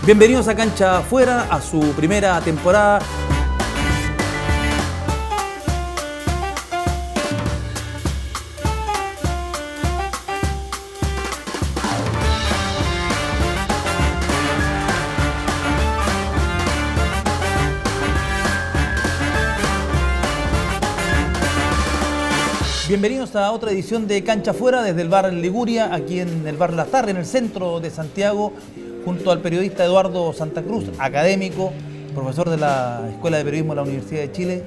Bienvenidos a Cancha Afuera, a su primera temporada. Bienvenidos a otra edición de Cancha Afuera desde el bar Liguria, aquí en el bar La Tarde, en el centro de Santiago, junto al periodista Eduardo Santa Cruz, académico, profesor de la Escuela de Periodismo de la Universidad de Chile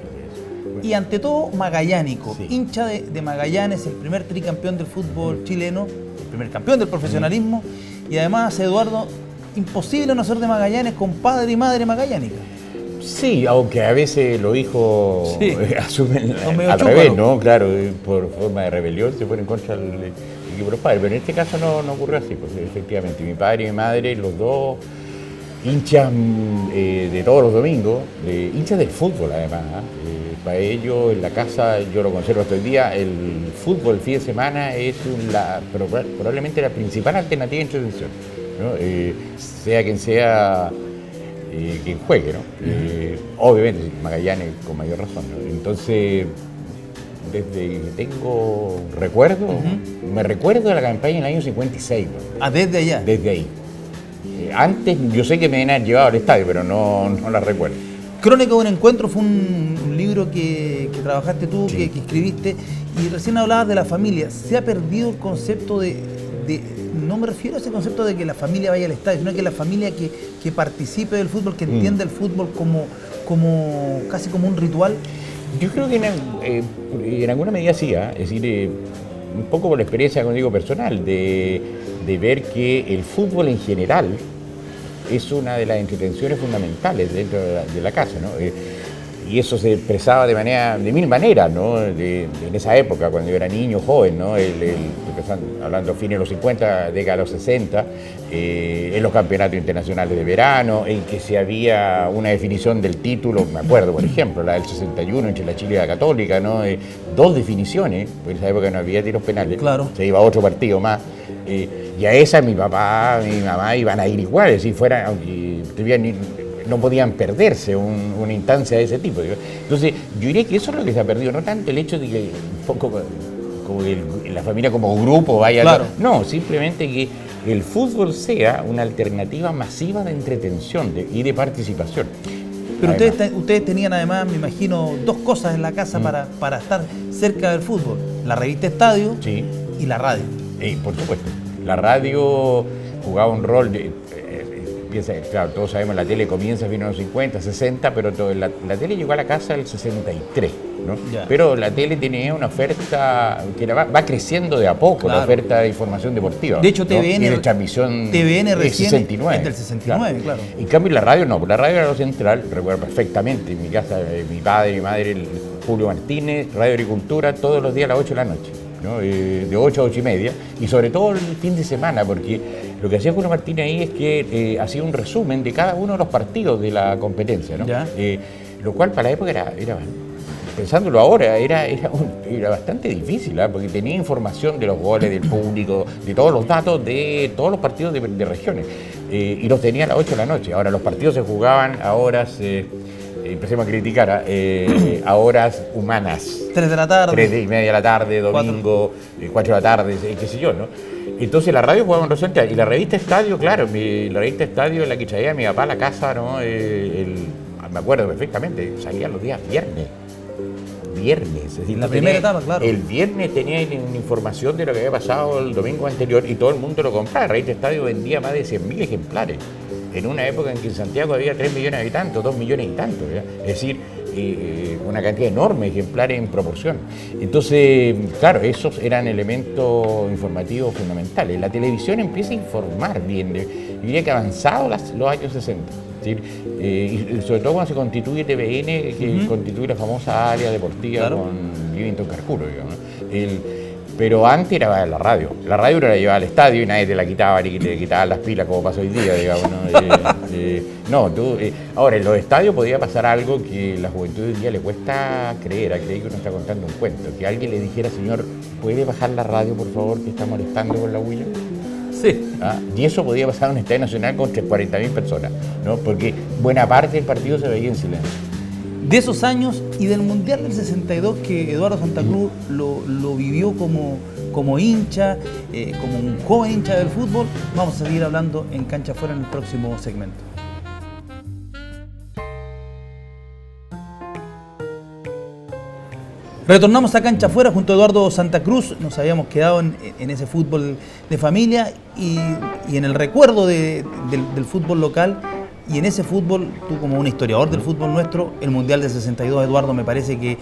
y ante todo magallánico, sí. Hincha de Magallanes, el primer tricampeón del fútbol chileno, el primer campeón del profesionalismo y además, Eduardo, imposible no ser de Magallanes con padre y madre magallánica. Sí, aunque a veces los hijos asumen al revés, ¿no? Claro, por forma de rebelión se ponen contra el equipo de los padres, pero en este caso no ocurrió así, pues efectivamente mi padre y mi madre, los dos hinchas de todos los domingos, hinchas del fútbol además, para ellos en la casa, yo lo conservo hasta hoy día, el fútbol el fin de semana es probablemente la principal alternativa de entretención, ¿no? Sea quien sea quien juegue, ¿no? Obviamente Magallanes con mayor razón, ¿no? Entonces, desde que tengo recuerdo, me recuerdo de la campaña en el año 56. ¿No? Ah, ¿desde allá? Desde ahí. Antes, yo sé que me habían llevado al estadio, pero no la recuerdo. Crónica de un encuentro fue un libro que trabajaste tú, sí. que escribiste, y recién hablabas de la familia. Se ha perdido el concepto no me refiero a ese concepto de que la familia vaya al estadio, sino que la familia que participe del fútbol, que entienda el fútbol casi como un ritual. Yo creo que en alguna medida sí, es decir, un poco por la experiencia, como digo, personal, de ver que el fútbol en general es una de las entretenciones fundamentales dentro de la casa, ¿no? Y eso se expresaba de mil maneras, ¿no? En esa época, cuando yo era niño, joven, ¿no? Hablando fines de los 50, década de los 60, en los campeonatos internacionales de verano, en que se había una definición del título, me acuerdo, por ejemplo, la del 61 entre la Chile y la Católica, ¿no? Dos definiciones, porque en esa época no había tiros penales, claro. Se iba a otro partido más, y a esa mi papá, mi mamá iban a ir igual, si fuera, aunque no podían perderse una instancia de ese tipo. Entonces, yo diría que eso es lo que se ha perdido, no tanto el hecho de que un poco como la familia como grupo vaya... Claro. No, simplemente que el fútbol sea una alternativa masiva de entretención y de participación. Pero ustedes tenían además, me imagino, dos cosas en la casa para estar cerca del fútbol. La revista Estadio y la radio. Por supuesto. La radio jugaba un rol claro, todos sabemos, la tele comienza a fines de los 50, 60, pero la tele llegó a la casa el 63, ¿no? Pero la tele tenía una oferta que va creciendo de a poco, claro. La oferta de información deportiva. De hecho, TVN, ¿no? Y de transmisión recién 69. Es del 69, claro. En cambio, la radio no, la radio era lo central, recuerdo perfectamente, en mi casa, mi padre y mi madre, Julio Martínez, Radio Agricultura, todos los días a las 8 de la noche. ¿No? De 8 a 8 y media, y sobre todo el fin de semana, porque lo que hacía Julio Martínez ahí es que hacía un resumen de cada uno de los partidos de la competencia, ¿no? Lo cual para la época era pensándolo ahora, era bastante difícil, ¿eh? Porque tenía información de los goles, del público, de todos los datos de todos los partidos de regiones, y los tenía a las 8 de la noche. Ahora los partidos se jugaban a horas... empecemos a criticar a horas humanas. 3 de la tarde. 3:30 de la tarde, domingo, 4 de la tarde, qué sé yo, ¿no? Entonces la radio jugaba un rol central. Y la revista Estadio, claro, la revista Estadio es la que traía a mi papá a la casa, ¿no? Me acuerdo perfectamente, salía los días viernes, es decir, la primera etapa, claro. El viernes tenía información de lo que había pasado el domingo anterior y todo el mundo lo compraba. La revista Estadio vendía más de 100.000 ejemplares. En una época en que en Santiago había 3 millones de habitantes, 2 millones y tantos, ¿ya? Es decir, una cantidad enorme de ejemplares en proporción. Entonces, claro, esos eran elementos informativos fundamentales. La televisión empieza a informar bien, yo diría que avanzado los años 60. Es decir, y sobre todo cuando se constituye TVN, que constituye la famosa área deportiva, claro. Con Livington Carcuro, digamos, ¿no? Pero antes era la radio. La radio uno la llevaba al estadio y nadie te la quitaba ni te quitaban las pilas como pasa hoy día, digamos, ¿no? Ahora, en los estadios podía pasar algo que la juventud hoy día le cuesta creer, a creer que uno está contando un cuento. Que alguien le dijera, señor, ¿puede bajar la radio, por favor, que está molestando con la bulla? Sí. Y eso podía pasar en un estadio nacional con 40.000 personas, ¿no? Porque buena parte del partido se veía en silencio. De esos años y del Mundial del 62 que Eduardo Santa Cruz lo vivió como hincha, como un joven hincha del fútbol, vamos a seguir hablando en Cancha Afuera en el próximo segmento. Retornamos a Cancha Afuera junto a Eduardo Santa Cruz. Nos habíamos quedado en ese fútbol de familia y en el recuerdo del fútbol local. Y en ese fútbol, tú como un historiador del fútbol nuestro, el Mundial del 62, Eduardo, me parece que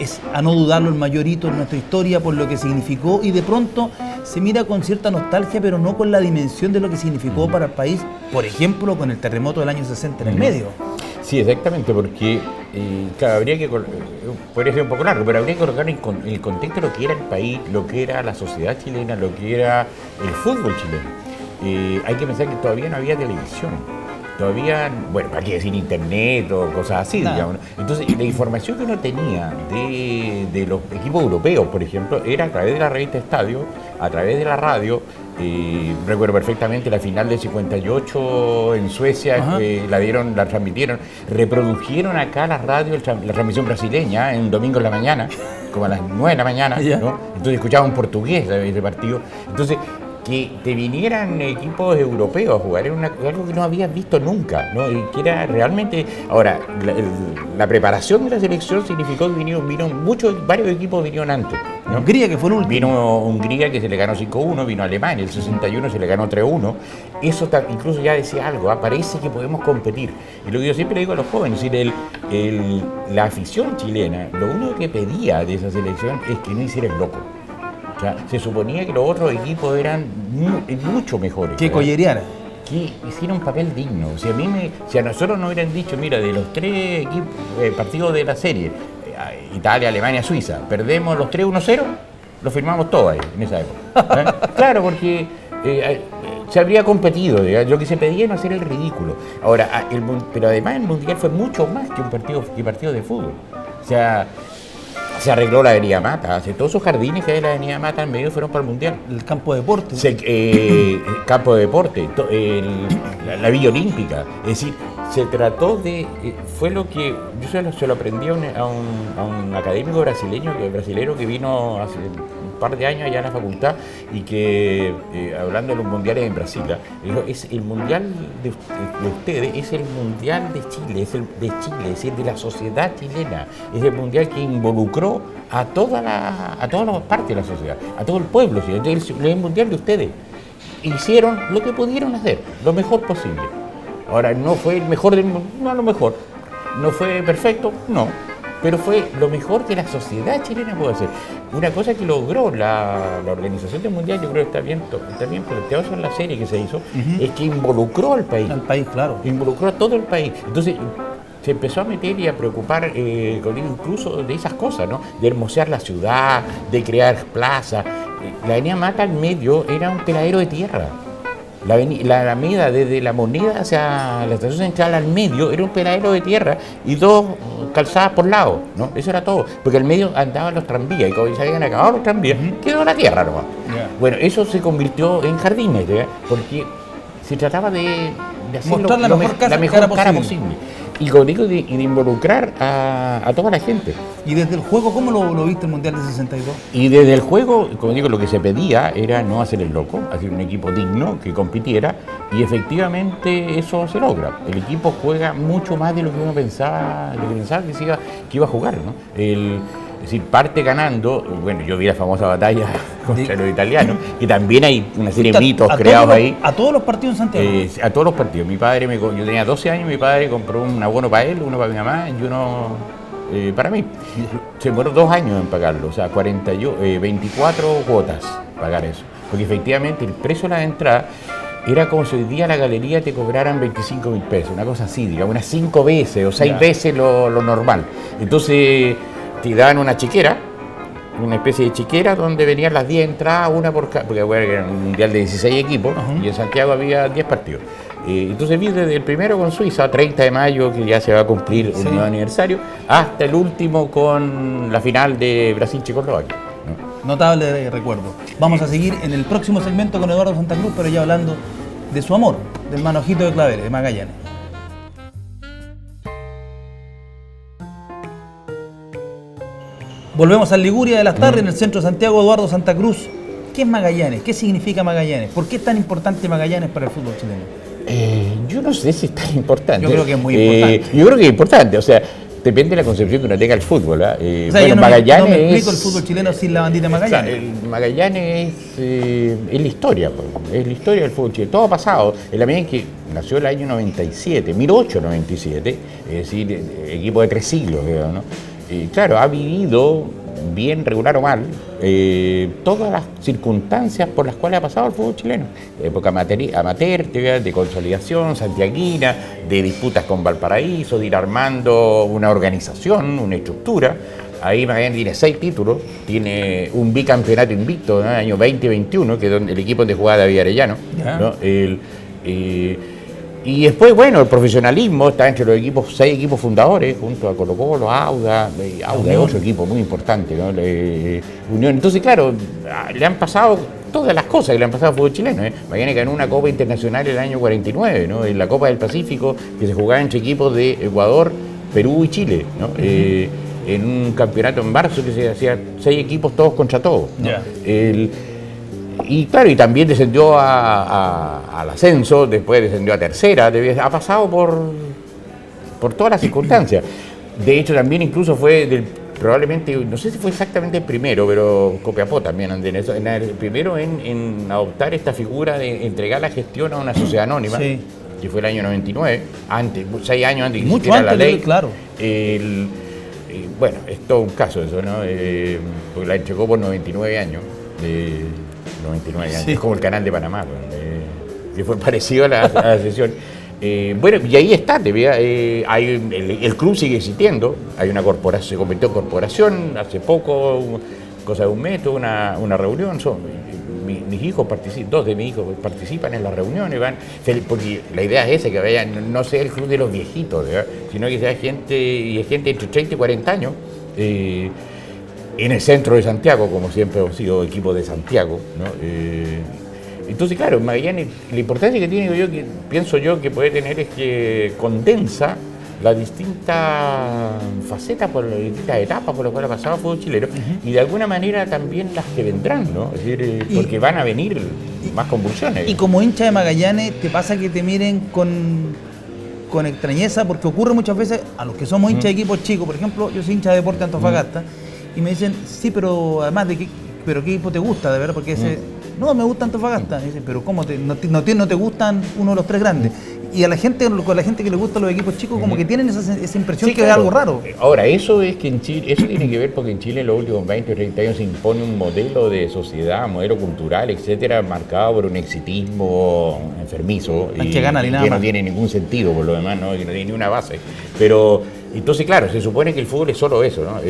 es, a no dudarlo, el mayor hito en nuestra historia por lo que significó, y de pronto se mira con cierta nostalgia, pero no con la dimensión de lo que significó para el país, por ejemplo, con el terremoto del año 60 en el medio. Sí, exactamente, porque claro, habría que, podría ser un poco largo, pero habría que colocar en el contexto lo que era el país, lo que era la sociedad chilena, lo que era el fútbol chileno. Hay que pensar que todavía no había televisión. Todavía, bueno, para qué decir internet o cosas así, digamos. Entonces, la información que uno tenía de los equipos europeos, por ejemplo, era a través de la revista Estadio, a través de la radio. Recuerdo perfectamente la final del 58 en Suecia, la transmitieron, reprodujeron acá la radio, la transmisión brasileña, en un domingo en la mañana, como a las 9 de la mañana, ¿no? Entonces escuchaba un portugués de partido. Entonces, que te vinieran equipos europeos a jugar era algo que no habías visto nunca, ¿no? Y que era realmente... Ahora, la preparación de la selección significó que varios equipos vinieron antes, ¿no? Hungría, que fue el último. Vino Hungría, que se le ganó 5-1, vino Alemania, el 61 se le ganó 3-1. Eso incluso ya decía algo, parece que podemos competir. Y lo que yo siempre le digo a los jóvenes, es decir, la afición chilena, lo único que pedía de esa selección es que no hiciera el loco. O sea, se suponía que los otros equipos eran mucho mejores. Que collereara. Que hiciera un papel digno. Si a nosotros nos hubieran dicho, mira, de los 3 partidos de la serie, Italia, Alemania, Suiza, perdemos los 3 1-0, lo firmamos todos ahí, en esa época. Claro, porque se habría competido, ¿verdad? Lo que se pedía no hacer el ridículo. Ahora, pero además el Mundial fue mucho más que un partido de fútbol. O sea, se arregló la Avenida Mata, todos esos jardines que hay en la Avenida Mata en medio fueron para el Mundial. El campo de deporte. El campo de deporte, la Villa Olímpica. Es decir, se trató de... fue lo que... Yo se lo aprendí a un académico brasilero que vino hace un par de años allá en la facultad y que, hablando de los mundiales en Brasil, dijo, es el mundial de ustedes, es el mundial de Chile, es decir, de la sociedad chilena, es el mundial que involucró a todas las partes de la sociedad, a todo el pueblo, es el mundial de ustedes. Hicieron lo que pudieron hacer, lo mejor posible. Ahora, no fue el mejor del mundo, no lo mejor, no fue perfecto, no, pero fue lo mejor que la sociedad chilena pudo hacer. Una cosa que logró la organización del Mundial, yo creo que está bien planteado en la serie que se hizo, es que involucró al país. Al país, claro. Involucró a todo el país. Entonces, se empezó a meter y a preocupar incluso de esas cosas, ¿no? De hermosear la ciudad, de crear plazas. La Avenida Mata al medio era un peladero de tierra. La alameda desde la Moneda hacia la estación central al medio era un peladero de tierra y 2 calzadas por lado, ¿no? Eso era todo, porque al medio andaban los tranvías y cuando se habían acabado los tranvías, quedó la tierra nomás. Bueno, eso se convirtió en jardines, ¿verdad? Porque se trataba de hacer mostrar la mejor cara posible. Y como digo, de involucrar a toda la gente. ¿Y desde el juego cómo lo viste el Mundial del 62? Y desde el juego, como digo, lo que se pedía era no hacer el loco, hacer un equipo digno que compitiera, y efectivamente eso se logra. El equipo juega mucho más de lo que uno pensaba, que iba a jugar, ¿no? Es decir, parte ganando. Bueno, yo vi la famosa batalla contra los italianos, que también hay una serie de mitos creados ahí. ¿A todos los partidos en Santiago? A todos los partidos. Mi padre, yo tenía 12 años, mi padre compró un abono para él, uno para mi mamá y uno para mí. Se demoró 2 años en pagarlo, o sea, 24 cuotas pagar eso. Porque efectivamente el precio de la entrada era como si hoy día la galería te cobraran 25.000 pesos, una cosa así, digamos, unas 5 veces o 6 veces lo normal. Entonces te daban una chiquera, una especie de chiquera donde venían las 10 entradas, una por cada, porque bueno, era un mundial de 16 equipos y en Santiago había 10 partidos. Entonces vi desde el primero con Suiza, 30 de mayo, que ya se va a cumplir un nuevo aniversario, hasta el último con la final de Brasil-Checoslovaquia, ¿no? notable recuerdo. Vamos a seguir en el próximo segmento con Eduardo Santa Cruz, pero ya hablando de su amor, del manojito de Claveres, de Magallanes. Volvemos a Liguria de las Tardes, en el centro de Santiago. Eduardo Santa Cruz, ¿qué es Magallanes? ¿Qué significa Magallanes? ¿Por qué es tan importante Magallanes para el fútbol chileno? Yo no sé si es tan importante. Yo creo que es muy importante. Yo creo que es importante, o sea, depende de la concepción que uno tenga del fútbol. O sea, bueno, yo no Magallanes me explico el fútbol chileno sin la bandita de Magallanes. El Magallanes es la historia, es la historia del fútbol chileno. Todo ha pasado, en la medida en que nació el año 97, 1897, es decir, equipo de 3 siglos, digamos, ¿no? Y claro, ha vivido, bien regular o mal, todas las circunstancias por las cuales ha pasado el fútbol chileno. Época amateur, de consolidación, santiaguina, de disputas con Valparaíso, de ir armando una organización, una estructura. Ahí Magallanes tiene 6 títulos, tiene un bicampeonato invicto en el año 2021, que es donde el equipo donde jugaba David Arellano, ¿no? Y después, bueno, el profesionalismo está entre los 6 equipos fundadores, junto a Colo-Colo, Auda es otro equipo muy importante, ¿no? Unión. Entonces, claro, le han pasado todas las cosas que le han pasado al fútbol chileno. Magallanes ganó una Copa Internacional el año 49, ¿no? En la Copa del Pacífico, que se jugaba entre equipos de Ecuador, Perú y Chile, ¿no? En un campeonato en marzo que se hacía 6 equipos todos contra todos, ¿no? Y claro, y también descendió al ascenso, después descendió a tercera, ha pasado por todas las circunstancias. De hecho, también incluso fue probablemente, no sé si fue exactamente el primero, pero Copiapó también, el primero en adoptar esta figura de entregar la gestión a una sociedad anónima, sí, que fue el año 99, 6 años antes de que existiera la ley. Claro. Bueno, es todo un caso eso, ¿no? Porque la entregó por 99 años. 99 años, sí. Es como el canal de Panamá, que fue parecido a la sesión. Bueno, y ahí está, el club sigue existiendo, hay una corporación, se convirtió en corporación hace poco, cosa de un mes, una reunión, mis hijos participan, 2 de mis hijos participan en las reuniones, porque la idea es esa, que vayan, no sea el club de los viejitos, ¿verdad? Sino que sea gente entre 30 y 40 años, en el centro de Santiago, como siempre hemos sido equipo de Santiago, ¿no? Entonces, claro, Magallanes, la importancia que tiene, pienso yo que puede tener es que condensa las distintas facetas, por las distintas etapas por las cuales ha pasado el fútbol chileno, y de alguna manera también las que vendrán, ¿no? Es decir, porque van a venir más convulsiones. Y como hincha de Magallanes, ¿te pasa que te miren con extrañeza? Porque ocurre muchas veces a los que somos hinchas de equipos chicos, por ejemplo, yo soy hincha de Deportes Antofagasta, y me dicen, sí, pero además ¿pero qué equipo te gusta, de verdad? Porque no, me gusta Antofagasta. Y dicen, pero ¿cómo no te gustan uno de los 3 grandes? Y con la gente que le gustan los equipos chicos, como que tienen esa impresión, sí, que claro, es algo raro. Ahora, eso es que en Chile, eso tiene que ver porque en Chile en los últimos 20 o 30 años se impone un modelo de sociedad, modelo cultural, etcétera, marcado por un exitismo enfermizo y que no tiene ningún sentido por lo demás, ¿no? Que no tiene ni una base. Pero entonces, claro, se supone que el fútbol es solo eso, ¿no?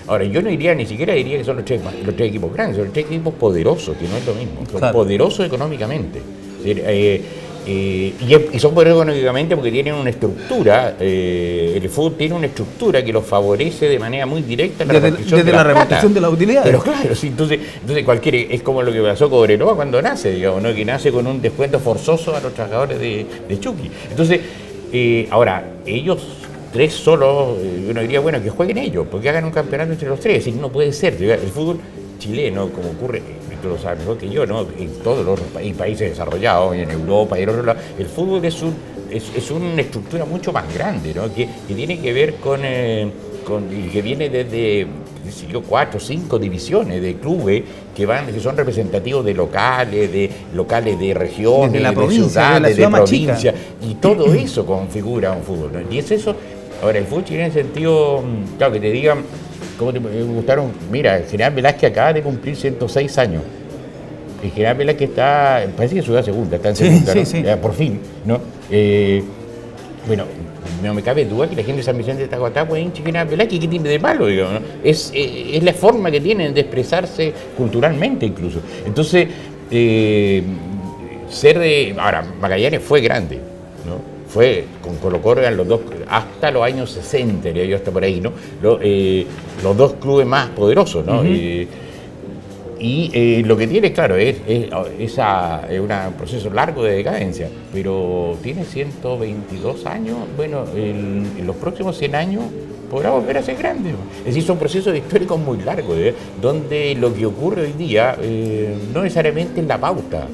Ahora, yo ni siquiera diría que son los tres equipos grandes, son los 3 equipos poderosos, que no es lo mismo. Son claro, poderosos económicamente. Es decir, y son poderosos económicamente porque tienen una estructura, el fútbol tiene una estructura que los favorece de manera muy directa desde la repartición de las utilidades. Pero claro, sí, entonces cualquiera, es como lo que pasó con Cobreloa cuando nace, digamos, ¿no? Que nace con un descuento forzoso a los trabajadores de Chucky. Entonces, ahora, ellos 3 solos, uno diría, bueno, que jueguen ellos, porque hagan un campeonato entre los 3, es decir, no puede ser. El fútbol chileno, como ocurre, tú lo sabes mejor que yo, ¿no? En todos los países desarrollados, en Europa y en otros lados, el fútbol es una estructura mucho más grande, ¿no? Que tiene que ver y que viene desde 4 o 5 divisiones de clubes que son representativos de locales de regiones, de ciudades, de provincias, y todo eso configura un fútbol, ¿no? Y es eso. Ahora, el fútbol chileno en el sentido, claro, que te digan, ¿cómo te gustaron? Mira, el General Velázquez acaba de cumplir 106 años. El General Velázquez parece que es ciudad segunda, está en segunda, ¿no? Sí. Por fin, ¿no? Bueno, no me cabe duda que la gente de San Vicente de Tacuatá puede hinchar General Velázquez, ¿qué tiene de malo? Digo, ¿no? Es la forma que tienen de expresarse culturalmente incluso. Entonces, ahora, Magallanes fue grande, ¿no? Fue con Colo-Colo, eran los 2, hasta los años 60, diría yo, hasta por ahí, ¿no? Los 2 clubes más poderosos, ¿no? Y lo que tiene, claro, es un proceso largo de decadencia, pero tiene 122 años. Bueno, en los próximos 100 años podrá volver a ser grande. Es decir, son procesos históricos muy largos, donde lo que ocurre hoy día no necesariamente es la pauta.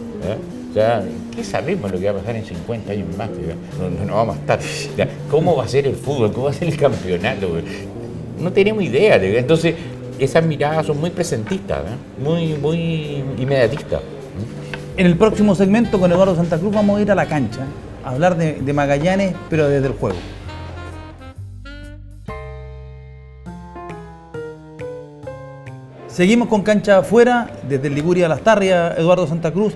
O sea, ¿qué sabemos lo que va a pasar en 50 años más? No vamos a estar. ¿Cómo va a ser el fútbol? ¿Cómo va a ser el campeonato? No tenemos idea. Entonces, esas miradas son muy presentistas, muy inmediatistas. En el próximo segmento con Eduardo Santa Cruz vamos a ir a la cancha, a hablar de Magallanes, pero desde el juego. Seguimos con Cancha Afuera, desde el Liguria a Lastarria, Eduardo Santa Cruz.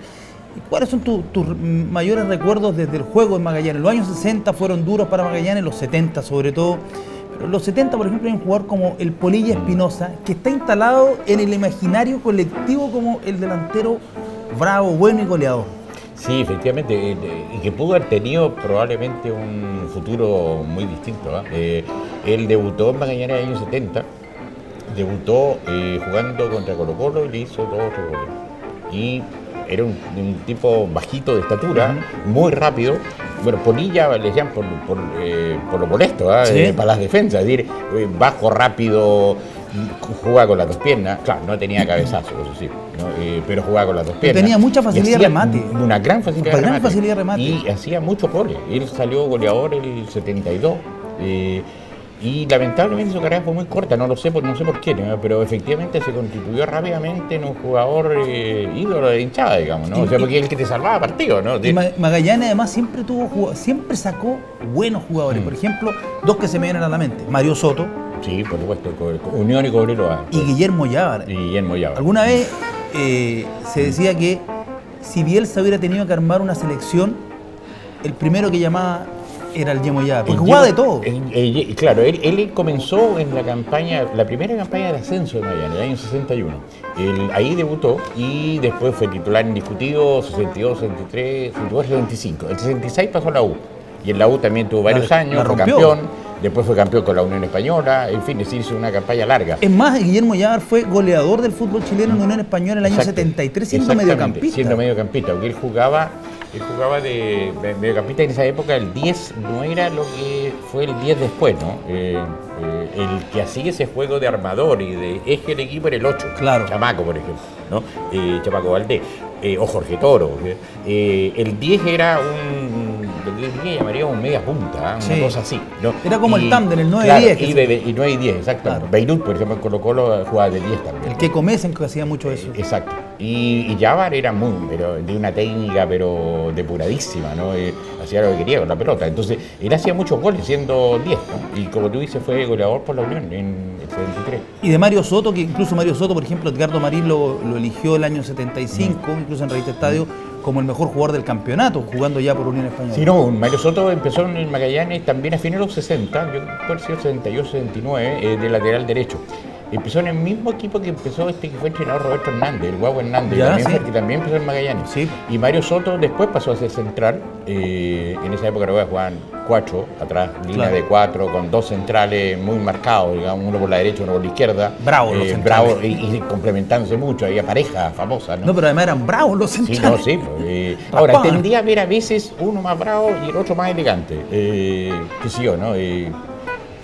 ¿Cuáles son tus mayores recuerdos desde el juego en Magallanes? Los años 60 fueron duros para Magallanes, los 70 sobre todo. Pero los 70, por ejemplo, hay un jugador como el Polilla Espinosa, que está instalado en el imaginario colectivo como el delantero bravo, bueno y goleador. Sí, efectivamente, y que pudo haber tenido probablemente un futuro muy distinto. Él debutó en Magallanes en el año 70, debutó jugando contra Colo-Colo y le hizo 2 o 3 goles. Y era un tipo bajito de estatura, muy rápido. Bueno, Polilla le decían por lo molesto, ¿sí? Para las defensas, es decir, bajo, rápido, jugaba con las dos piernas. Claro, no tenía cabezazo, eso sí, ¿no? Pero jugaba con las dos piernas. Tenía mucha facilidad de remate. Una gran facilidad de remate. Y hacía muchos goles. Él salió goleador en el 72. Y lamentablemente su carrera fue muy corta, no sé por qué, ¿no? Pero efectivamente se constituyó rápidamente en un jugador ídolo de hinchada, digamos, ¿no? O sea, porque es el que te salvaba partidos, ¿no? Y Magallanes además siempre sacó buenos jugadores. Por ejemplo, 2 que se me vienen a la mente: Mario Soto. Sí, por supuesto, Unión y Cobreloa. Y Guillermo Llávar. Alguna vez se decía que si Bielsa hubiera tenido que armar una selección, el primero que llamaba era el Yemo Llávar, porque jugaba de todo. Claro, él comenzó en la primera campaña de ascenso de Magallanes, en el año 61. Ahí debutó y después fue titular indiscutido, 62, 63, 64, 65. El 66 pasó a la U. Y en la U también tuvo varios años, fue campeón. Después fue campeón con la Unión Española, en fin, hizo una campaña larga. Es más, Guillermo Llávar fue goleador del fútbol chileno en Unión Española en el año 73, siendo mediocampista. Siendo mediocampista, porque él jugaba de mediocampista. En esa época el 10 no era lo que fue el 10 después, ¿no? El que hacía ese juego de armador y de eje del equipo era el 8, claro. Chamaco, por ejemplo, ¿no? Chamaco Valdés, o Jorge Toro. El 10 era lo que yo llamaría un media punta, una cosa así, ¿no? Era como el tándem, el 9-10. Claro, y 9 y 10, exacto. Claro. Beirut, por ejemplo, en Colo-Colo jugaba de 10 también. El que Comesen que hacía mucho eso. Exacto. Y Llávar era de una técnica pero depuradísima, ¿no? Hacía lo que quería con la pelota. Entonces, él hacía muchos goles siendo 10, ¿no? Y como tú dices, fue goleador por la Unión en el 73. Y de Mario Soto, que incluso Mario Soto, por ejemplo, Edgardo Marín lo eligió el año 75, incluso en Revista Estadio, como el mejor jugador del campeonato, jugando ya por Unión Española. Sí, no, Mario Soto empezó en el Magallanes también a finales de los 60, yo creo que 62, 69, de lateral derecho. Empezó en el mismo equipo que empezó que fue entrenador Roberto Hernández, el Guagua Hernández, que también empezó en Magallanes. Sí. Y Mario Soto después pasó a ser central. En esa época jugaban 4 atrás, línea de 4, con 2 centrales muy marcados, digamos, uno por la derecha, uno por la izquierda. Bravos los centrales. Bravo, y complementándose mucho, había pareja famosa, ¿no? No, pero además eran bravos los centrales. Sí, no, sí. Ahora, tendía a ver a veces uno más bravo y el otro más elegante. Qué sé yo, ¿no?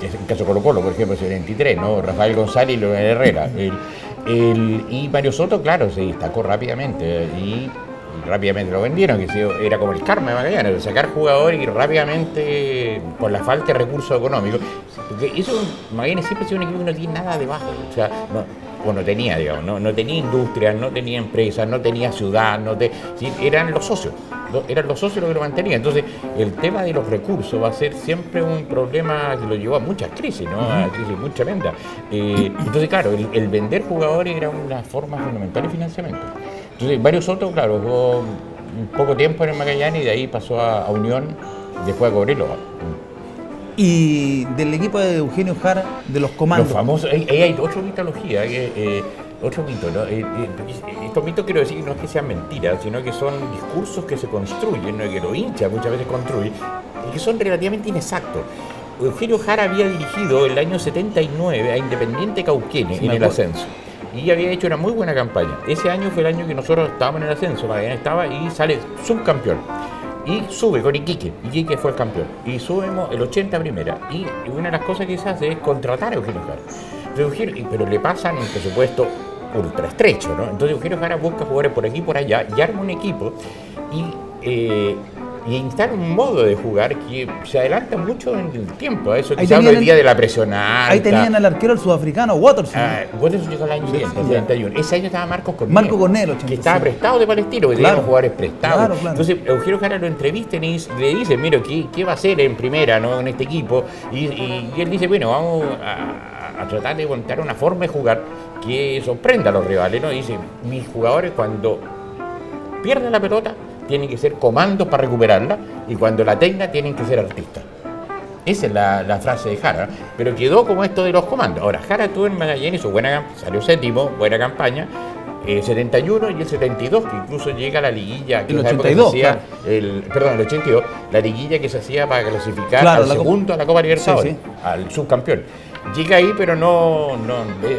En el caso de Colo-Colo, por ejemplo, es el 23, ¿no? Rafael González y Leonel Herrera. Y Mario Soto, claro, se destacó rápidamente y rápidamente lo vendieron, que era como el karma de Magallanes, sacar jugadores y rápidamente, por la falta de recursos económicos, porque eso, Magallanes siempre ha sido un equipo que no tiene nada debajo, o sea, no tenía, digamos, no tenía industria, no tenía empresas, no tenía ciudad, eran los socios los que lo mantenían. Entonces, el tema de los recursos va a ser siempre un problema que lo llevó a muchas crisis, ¿no? A crisis muy tremendas. Entonces, claro, el vender jugadores era una forma fundamental de financiamiento. Entonces, Mario Soto, claro, jugó un poco tiempo en el Magallanes y de ahí pasó a Unión, después a Cobreloa. Y del equipo de Eugenio Jara, de los comandos. Los famosos, ahí hay otra mitología, otro mito, ¿no? Estos mitos quiero decir no es que sean mentiras, sino que son discursos que se construyen, ¿no? Que los hinchas muchas veces construyen, y que son relativamente inexactos. Eugenio Jara había dirigido el año 79 a Independiente Cauquenes en el ascenso. y había hecho una muy buena campaña. Ese año fue el año que nosotros estábamos en el ascenso, Magallanes estaba y sale subcampeón. Y sube con Iquique fue el campeón. Y subimos el 80 a primera. Y una de las cosas que se hace es contratar a Eugenio Jara. Entonces, pero le pasan un presupuesto ultra estrecho, ¿no? Entonces Eugenio Jara busca jugadores por aquí y por allá y arma un equipo y instala un modo de jugar que se adelanta mucho en el tiempo. Eso que se habla hoy día de la presión alta. Ahí tenían al arquero el sudafricano, Watterson. Watterson llegó el año siguiente, el 31. Ese año estaba Marcos Cornell, que estaba prestado de Palestino, porque teníamos jugadores prestados. Claro. Entonces Eugenio Jara lo entrevistan y le dicen, mira, ¿qué va a hacer en primera, ¿no? En este equipo? Y él dice, bueno, vamos a tratar de montar una forma de jugar que sorprenda a los rivales, ¿no? Dice, mis jugadores cuando pierden la pelota tienen que ser comandos para recuperarla y cuando la tenga tienen que ser artistas. Esa es la frase de Jara, pero quedó como esto de los comandos. Ahora, Jara tuvo en Magallanes su salió séptimo, buena campaña, 71 y el 72, que incluso llega a la liguilla. Que el 82, hacía, el 82, la liguilla que se hacía para clasificar al segundo a la Copa Libertadores, al subcampeón. Llega ahí, pero no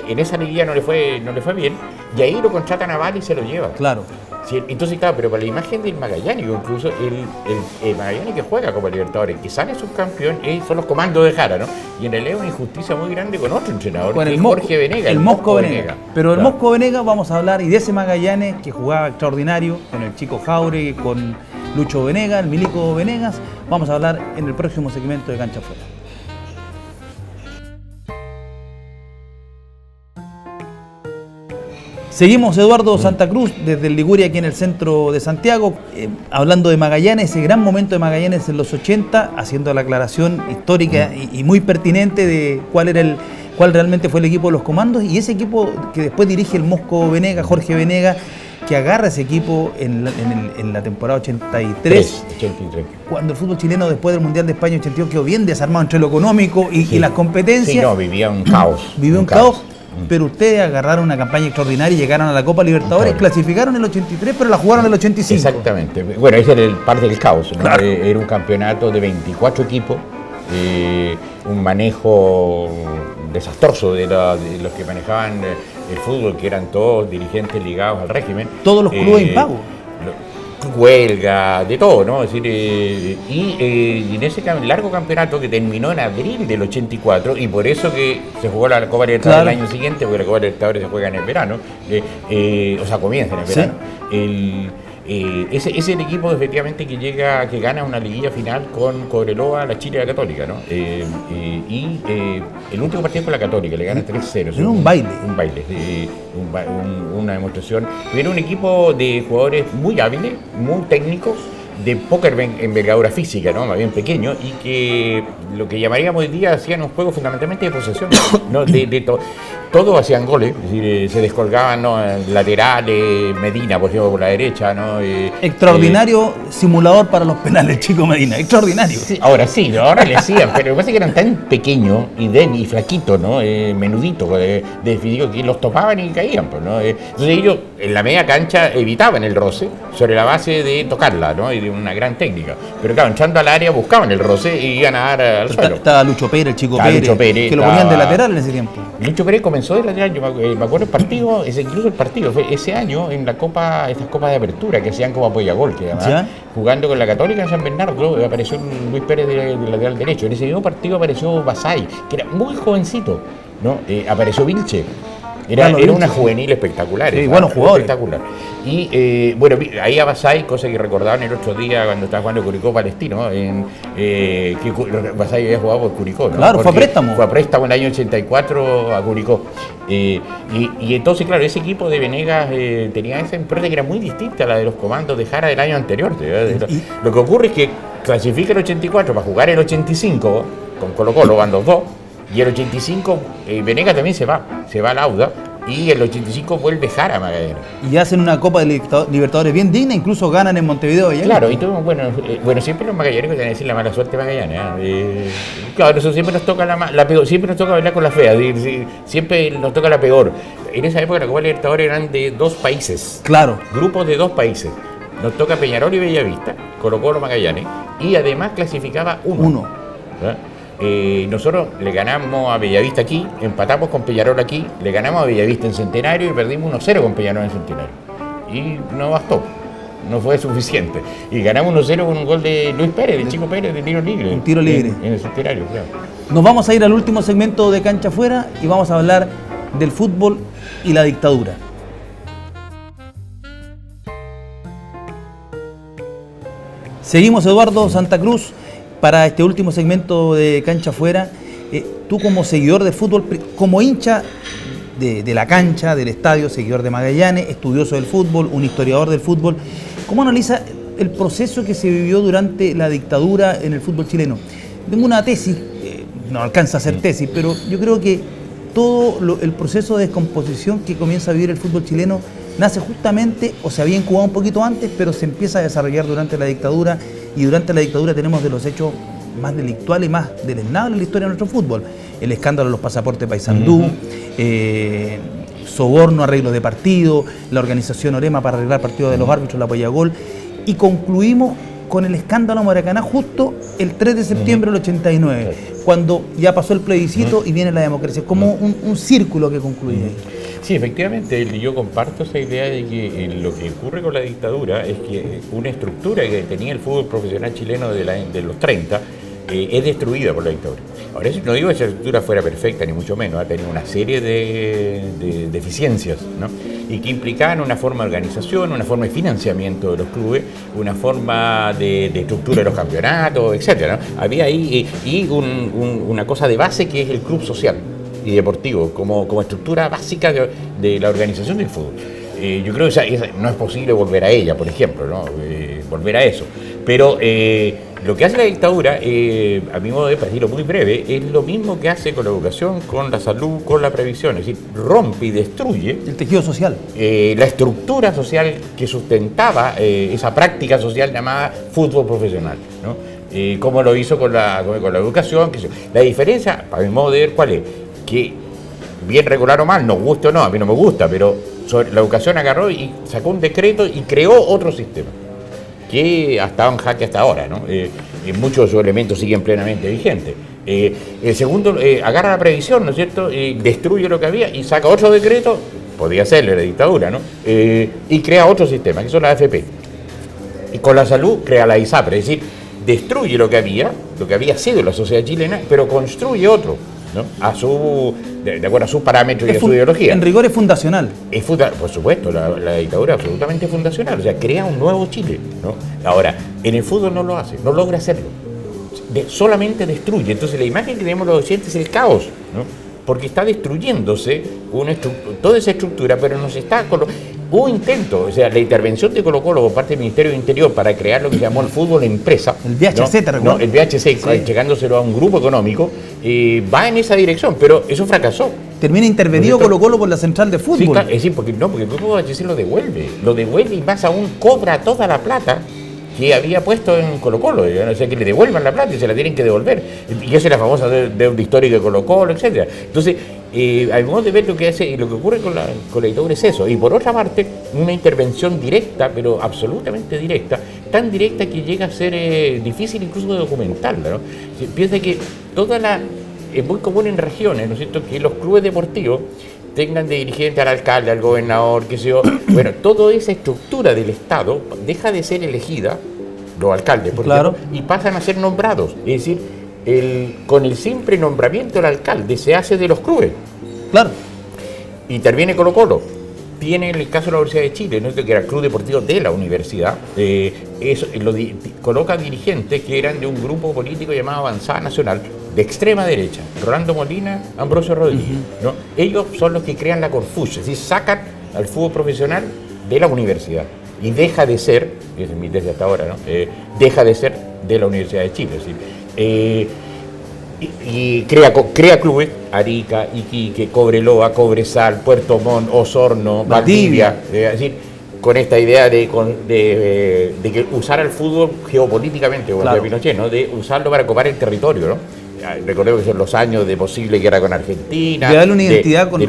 en esa liguilla no le fue bien, y ahí lo contratan a Bali y se lo lleva. Claro. Sí, entonces, claro, pero para la imagen del Magallanes, incluso el Magallanes que juega Copa Libertadores, que sale subcampeón, son los comandos de Jara, ¿no? Y en realidad es una injusticia muy grande con otro entrenador, con que es Jorge Venegas. El Mosco Venegas. Pero el Mosco Venegas vamos a hablar, y de ese Magallanes que jugaba extraordinario, con el Chico Jauregui, con Lucho Venegas, el Milico Venegas, vamos a hablar en el próximo segmento de Cancha Afuera. Seguimos, Eduardo Santa Cruz, desde el Liguria, aquí en el centro de Santiago, hablando de Magallanes, ese gran momento de Magallanes en los 80, haciendo la aclaración histórica y muy pertinente de cuál realmente fue el equipo de los comandos, y ese equipo que después dirige el Mosco Venegas, Jorge Venegas, que agarra ese equipo en la temporada 83, cuando el fútbol chileno después del Mundial de España 82 quedó bien desarmado entre lo económico y las competencias. Sí, no, vivía un caos. Vivía un caos. Pero ustedes agarraron una campaña extraordinaria y llegaron a la Copa Libertadores, clasificaron el 83, pero la jugaron el 85. Exactamente. Bueno, ese era el parte del caos, ¿no? Claro. Era un campeonato de 24 equipos, un manejo desastroso de los que manejaban el fútbol, que eran todos dirigentes ligados al régimen. Todos los clubes impagos. Huelga, de todo, ¿no? Es decir, y en ese largo campeonato que terminó en abril del 84, y por eso que se jugó la Copa Libertadores el año siguiente, porque la Copa Libertadores se juega en el verano, o sea, comienza en el verano. Ese es el equipo efectivamente que gana una liguilla final con Cobreloa, la Chile y la Católica, ¿no? El último partido con la Católica, le gana 3-0. Era un baile. Una demostración. Era un equipo de jugadores muy hábiles, muy técnicos, de poca envergadura física, ¿no? Más bien pequeño, y que lo que llamaríamos hoy día hacían un juego fundamentalmente de posesión, ¿no? Todos hacían goles, es decir, se descolgaban, ¿no? Laterales, Medina, por ejemplo, por la derecha, ¿no? Extraordinario simulador para los penales, Chico Medina, extraordinario. Sí, ahora le hacían, pero lo que pasa es que eran tan pequeños y flaquitos, ¿no? Menuditos, de físico, que los topaban y caían, pues, ¿no? Entonces ellos en la media cancha evitaban el roce sobre la base de tocarla, ¿no? Y de una gran técnica. Pero claro, entrando al área buscaban el roce y iban a dar al suelo. Estaba Lucho Pérez, el Chico Pérez, que lo ponían de lateral en ese tiempo. Lucho Pérez comenzó de lateral, yo me acuerdo el partido, incluso el partido fue ese año en la Copa, estas copas de apertura que hacían como apoyagol, que además, jugando con la Católica en San Bernardo, apareció Luis Pérez de lateral derecho. En ese mismo partido apareció Basay, que era muy jovencito, ¿no? Apareció Vilche. Era una juvenil espectacular. Sí, buenos jugadores. Espectacular. Y bueno, ahí a Basay, cosa que recordaban el otro día cuando estaba jugando Curicó Palestino, que Basay había jugado por Curicó, ¿no? Claro, fue a préstamo. Fue a préstamo en el año 84 a Curicó. Y entonces, claro, ese equipo de Venegas tenía esa impronta que era muy distinta a la de los comandos de Jara del año anterior. Lo que ocurre es que clasifica el 84 para jugar el 85 con Colo-Colo, van los dos. Y el 85, Venegas también se va al Auda, y el 85 vuelve Jara a Magallanes. Y hacen una Copa de Libertadores bien digna, incluso ganan en Montevideo. Claro, y todo, bueno, siempre los magallanes, que decir la mala suerte de Magallanes. Claro, eso siempre nos toca la peor, siempre nos toca bailar con la fea, siempre nos toca la peor. En esa época la Copa de Libertadores eran de 2 países. Claro. Grupos de 2 países. Nos toca Peñarol y Bellavista, Colo-Colo, Magallanes, y además clasificaba uno. nosotros le ganamos a Bellavista aquí, empatamos con Peñarol aquí, le ganamos a Bellavista en Centenario y perdimos 1-0 con Peñarol en Centenario. Y no bastó, no fue suficiente. Y ganamos 1-0 con un gol de Luis Pérez, de Chico Pérez, de tiro libre. Un tiro libre. En el Centenario, claro. Nos vamos a ir al último segmento de Cancha Afuera y vamos a hablar del fútbol y la dictadura. Seguimos, Eduardo Santa Cruz, para este último segmento de Cancha Afuera. Tú como seguidor del fútbol, como hincha de la cancha, del estadio, seguidor de Magallanes, estudioso del fútbol, un historiador del fútbol, ¿cómo analiza el proceso que se vivió durante la dictadura en el fútbol chileno? Tengo una tesis, no alcanza a ser tesis, pero yo creo que todo el proceso de descomposición que comienza a vivir el fútbol chileno nace justamente, o se había incubado un poquito antes, pero se empieza a desarrollar durante la dictadura, y durante la dictadura tenemos de los hechos más delictuales y más deleznables en la historia de nuestro fútbol. El escándalo de los pasaportes Paysandú, soborno, arreglo de partido, la organización Orema para arreglar partidos de los árbitros, la Pollagol, y concluimos con el escándalo Maracaná justo el 3 de septiembre del 89, cuando ya pasó el plebiscito y viene la democracia, como un círculo que concluye ahí. Sí, efectivamente, yo comparto esa idea de que lo que ocurre con la dictadura es que una estructura que tenía el fútbol profesional chileno de los 30 es destruida por la dictadura. Ahora, eso no digo que esa estructura fuera perfecta, ni mucho menos, ha tenido una serie de deficiencias, ¿no? Y que implicaban una forma de organización, una forma de financiamiento de los clubes, una forma de estructura de los campeonatos, etcétera, ¿no? Había ahí una cosa de base que es el club social y deportivo, como estructura básica de la organización del fútbol. Yo creo que no es posible volver a ella, por ejemplo, ¿no? Volver a eso. Pero lo que hace la dictadura, a mi modo de decirlo muy breve, es lo mismo que hace con la educación, con la salud, con la previsión. Es decir, rompe y destruye el tejido social, la estructura social que sustentaba esa práctica social llamada fútbol profesional, ¿no? Como lo hizo con la educación. La diferencia, a mi modo de ver, ¿cuál es? Que bien regular o mal, nos guste o no, a mí no me gusta, pero la educación agarró y sacó un decreto y creó otro sistema que ha estado en jaque hasta ahora, ¿no? Muchos de sus elementos siguen plenamente vigentes. El segundo agarra la previsión, ¿no es cierto? Destruye lo que había y saca otro decreto, podría ser la dictadura, ¿no? Y crea otro sistema, que son las AFP. Y con la salud crea la ISAPRE, es decir, destruye lo que había sido la sociedad chilena, pero construye otro, ¿no? De acuerdo a sus parámetros y a su ideología. En rigor es fundacional. Por supuesto, la dictadura es absolutamente fundacional, o sea, crea un nuevo Chile, ¿no? Ahora, en el fútbol no lo hace, no logra hacerlo, solamente destruye. Entonces la imagen que tenemos los occidentes es el caos, ¿no? Porque está destruyéndose toda esa estructura, pero nos está... Hubo intento, o sea, la intervención de Colo-Colo por parte del Ministerio del Interior para crear lo que se llamó el fútbol empresa. El VHC, ¿te recuerdas? No, el VHC, sí, llegándoselo a un grupo económico, va en esa dirección, pero eso fracasó. Termina intervenido Colo-Colo por la central de fútbol. Sí, claro, es decir, porque el grupo VHC lo devuelve y más aún cobra toda la plata que había puesto en Colo-Colo, o sea, que le devuelvan la plata y se la tienen que devolver. Y esa es la famosa deuda histórica de Colo-Colo, etcétera. Entonces, al modo de ver lo que hace y lo que ocurre con la dictadura es eso. Y por otra parte, una intervención directa, pero absolutamente directa, tan directa que llega a ser difícil incluso de documentarla, ¿no? Piensa que es muy común en regiones, ¿no es cierto?, que los clubes deportivos tengan de dirigente al alcalde, al gobernador, qué sé yo. Bueno, toda esa estructura del Estado deja de ser elegida, los alcaldes, por ejemplo, y pasan a ser nombrados. Es decir, con el simple nombramiento del alcalde se hace de los clubes. Claro. Interviene Colo-Colo. Tiene el caso de la Universidad de Chile, ¿no?, que era el club deportivo de la universidad. Coloca dirigentes que eran de un grupo político llamado Avanzada Nacional, de extrema derecha, Rolando Molina, Ambrosio Rodríguez, ¿no? Ellos son los que crean la Corfuch, es decir, sacan al fútbol profesional de la universidad y deja de ser, esa es mi tesis hasta ahora, ¿no? Deja de ser de la Universidad de Chile, es decir, y crea clubes, Arica, Iquique, Cobreloa, Cobresal, Puerto Montt, Osorno, Valdivia, es decir, con esta idea de que usar el fútbol geopolíticamente, como decía Pinochet, ¿no?, de usarlo para ocupar el territorio, ¿no? Recordemos que son los años de posible guerra con Argentina. De darle una identidad con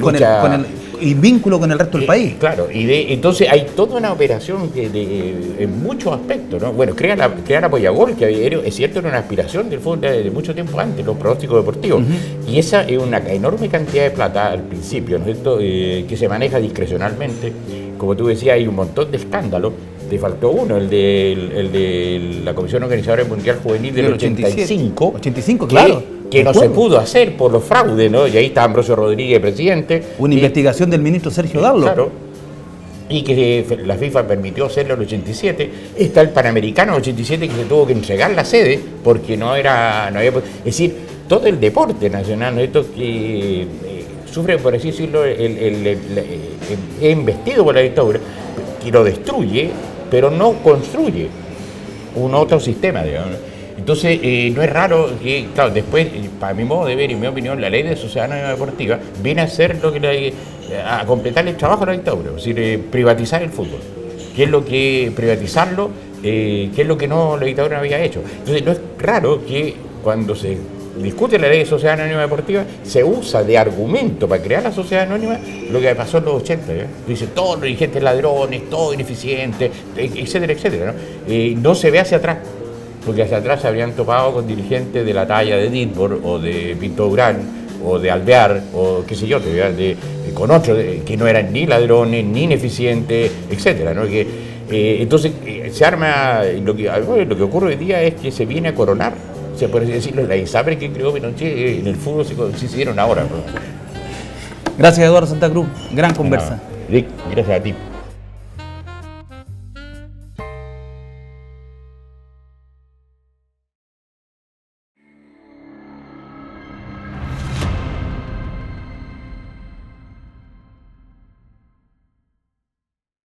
y vínculo con el resto del país. Claro, entonces hay toda una operación en muchos aspectos, ¿no? Bueno, crear la Pollagol, que es cierto, era una aspiración del fútbol de mucho tiempo antes, los pronósticos deportivos. Y esa es una enorme cantidad de plata al principio, ¿no es cierto? Que se maneja discrecionalmente. Como tú decías, hay un montón de escándalos. Te faltó uno, el de la Comisión Organizadora Mundial Juvenil del 85. 85, claro. Que no se pudo hacer por los fraudes, ¿no? Y ahí está Ambrosio Rodríguez, presidente. Una investigación del ministro Sergio Darlo. Claro. Y que la FIFA permitió hacerlo en el 87. Está el Panamericano en el 87 que se tuvo que entregar la sede porque no había... Es decir, todo el deporte nacional, ¿no? Esto que sufre, por así decirlo, es investido por la dictadura, que lo destruye, pero no construye un otro sistema, digamos. Entonces, no es raro que, claro, después, para mi modo de ver y mi opinión, la ley de sociedad anónima deportiva viene a ser a completar el trabajo de la dictadura, es decir, privatizar el fútbol. ¿Qué es lo que privatizarlo? ¿Qué es lo que la dictadura no había hecho? Entonces, no es raro que cuando se discute la ley de sociedad anónima deportiva, se usa de argumento para crear la sociedad anónima lo que pasó en los 80. Dice, todos los dirigentes ladrones, todo ineficiente, etcétera, etcétera, ¿no? No se ve hacia atrás, porque hacia atrás se habrían topado con dirigentes de la talla de Ditborg o de Pinto Durán o de Alvear o qué sé yo, con otros que no eran ni ladrones, ni ineficientes, etcétera, ¿no? Entonces se arma, lo que ocurre hoy día es que se viene a coronar, se puede decirlo, la ISAPRE que creó Pinochet en el fútbol se hicieron ahora, ¿no? Gracias, Eduardo Santa Cruz, gran conversa. Rick, gracias a ti.